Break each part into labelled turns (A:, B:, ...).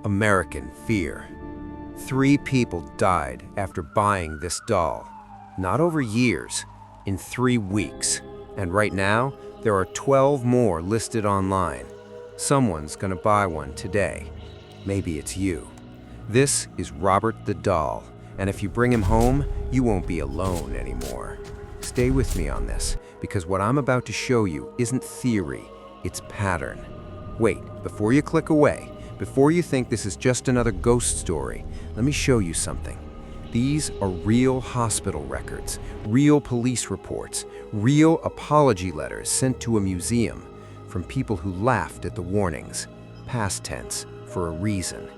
A: American fear. 3 people died after buying this doll. Not over years, in 3 weeks. And right now, there are 12 more listed online. Someone's gonna buy one today. Maybe it's you. This is Robert the doll, and if you bring him home, you won't be alone anymore. Stay with me on this, because what I'm about to show you isn't theory, it's pattern. Wait, before you click away, before you think this is just another ghost story, let me show you something. These are real hospital records, real police reports, real apology letters sent to a museum from people who laughed at the warnings, past tense, for a reason.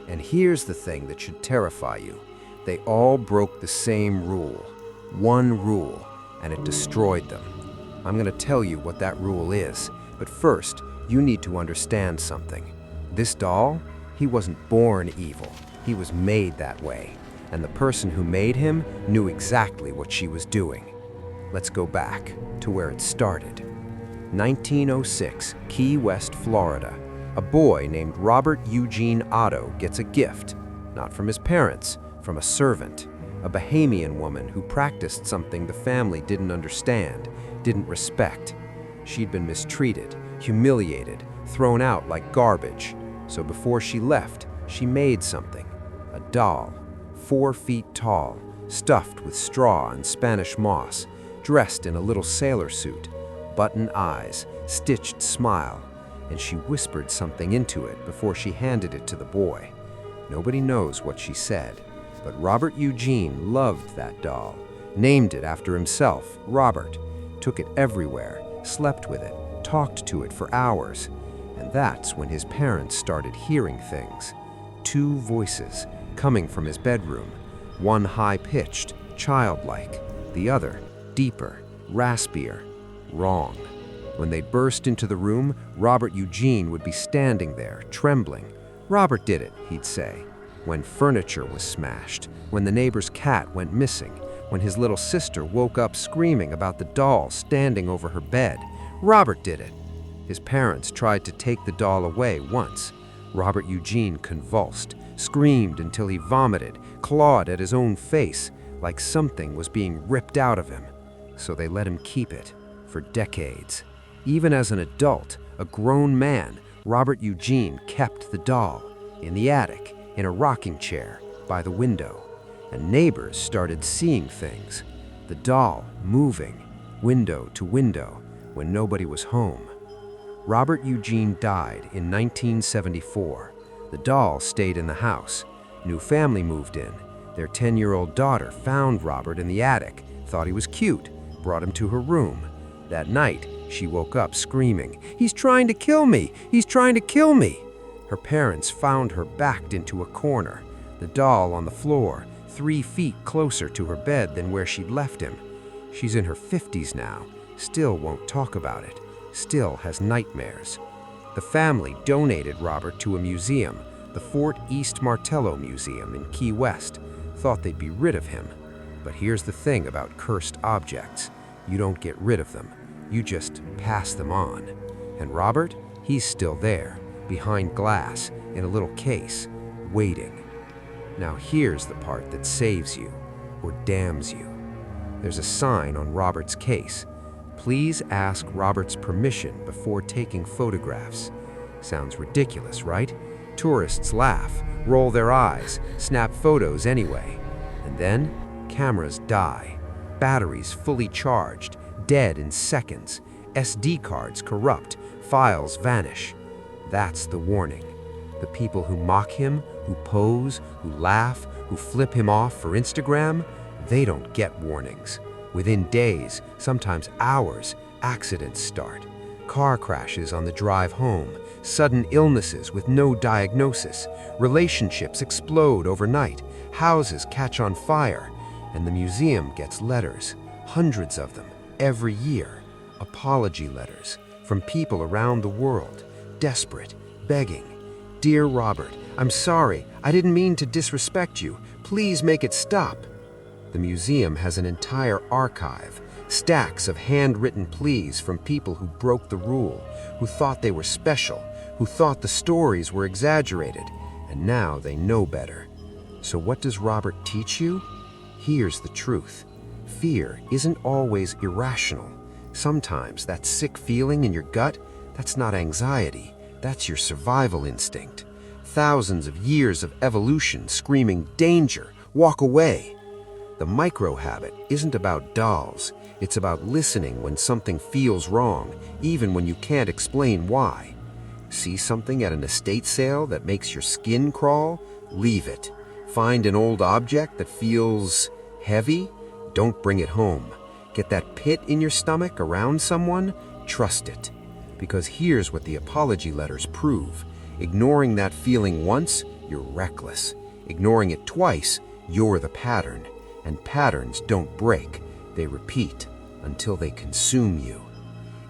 A: And here's the thing that should terrify you. They all broke the same rule, one rule, and it destroyed them. I'm going to tell you what that rule is, but first, you need to understand something. This doll, he wasn't born evil. He was made that way. And the person who made him knew exactly what she was doing. Let's go back to where it started. 1906, Key West, Florida. A boy named Robert Eugene Otto gets a gift, not from his parents, from a servant, a Bahamian woman who practiced something the family didn't understand, didn't respect. She'd been mistreated, humiliated, thrown out like garbage. So before she left, she made something, a doll, 4 feet tall, stuffed with straw and Spanish moss, dressed in a little sailor suit, button eyes, stitched smile, and she whispered something into it before she handed it to the boy. Nobody knows what she said, but Robert Eugene loved that doll, named it after himself, Robert, took it everywhere, slept with it, talked to it for hours. And that's when his parents started hearing things. 2 voices coming from his bedroom, one high-pitched, childlike, the other deeper, raspier, wrong. When they burst into the room, Robert Eugene would be standing there, trembling. "Robert did it," he'd say. When furniture was smashed, when the neighbor's cat went missing, when his little sister woke up screaming about the doll standing over her bed, Robert did it. His parents tried to take the doll away once. Robert Eugene convulsed, screamed until he vomited, clawed at his own face, like something was being ripped out of him. So they let him keep it for decades. Even as an adult, a grown man, Robert Eugene kept the doll in the attic, in a rocking chair, by the window. And neighbors started seeing things. The doll moving, window to window, when nobody was home. Robert Eugene died in 1974. The doll stayed in the house. New family moved in. Their 10-year-old daughter found Robert in the attic, thought he was cute, brought him to her room. That night, she woke up screaming, "He's trying to kill me! He's trying to kill me!" Her parents found her backed into a corner, the doll on the floor, 3 feet closer to her bed than where she'd left him. She's in her 50s now, still won't talk about it, still has nightmares. The family donated Robert to a museum, the Fort East Martello Museum in Key West, thought they'd be rid of him. But here's the thing about cursed objects. You don't get rid of them, you just pass them on. And Robert, he's still there, behind glass, in a little case, waiting. Now here's the part that saves you, or damns you. There's a sign on Robert's case. Please ask Robert's permission before taking photographs. Sounds ridiculous, right? Tourists laugh, roll their eyes, snap photos anyway. And then, cameras die. Batteries fully charged, dead in seconds. SD cards corrupt, files vanish. That's the warning. The people who mock him, who pose, who laugh, who flip him off for Instagram, they don't get warnings. Within days, sometimes hours, accidents start. Car crashes on the drive home, sudden illnesses with no diagnosis, relationships explode overnight, houses catch on fire, and the museum gets letters, hundreds of them, every year. Apology letters from people around the world, desperate, begging. "Dear Robert, I'm sorry, I didn't mean to disrespect you. Please make it stop." The museum has an entire archive, stacks of handwritten pleas from people who broke the rule, who thought they were special, who thought the stories were exaggerated. and now they know better. So what does Robert teach you? Here's the truth. Fear isn't always irrational. Sometimes that sick feeling in your gut, that's not anxiety, that's your survival instinct. Thousands of years of evolution screaming, "Danger! Walk away!" The micro-habit isn't about dolls. It's about listening when something feels wrong, even when you can't explain why. See something at an estate sale that makes your skin crawl? Leave it. Find an old object that feels heavy? Don't bring it home. Get that pit in your stomach around someone? Trust it. Because here's what the apology letters prove. Ignoring that feeling once, you're reckless. Ignoring it twice, you're the pattern. And patterns don't break, they repeat until they consume you.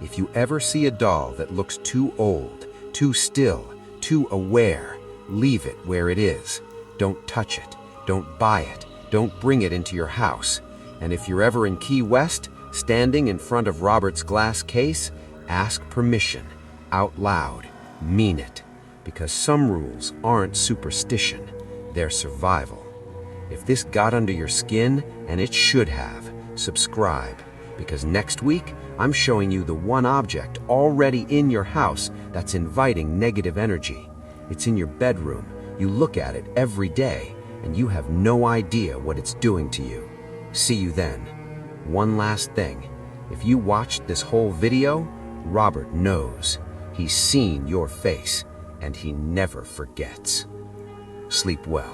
A: If you ever see a doll that looks too old, too still, too aware, leave it where it is. Don't touch it, don't buy it, don't bring it into your house. And if you're ever in Key West, standing in front of Robert's glass case, ask permission, out loud, mean it. Because some rules aren't superstition, they're survival. If this got under your skin, and it should have, subscribe. Because next week, I'm showing you the one object already in your house that's inviting negative energy. It's in your bedroom. You look at it every day, and you have no idea what it's doing to you. See you then. One last thing. If you watched this whole video, Robert knows. He's seen your face, and he never forgets. Sleep well.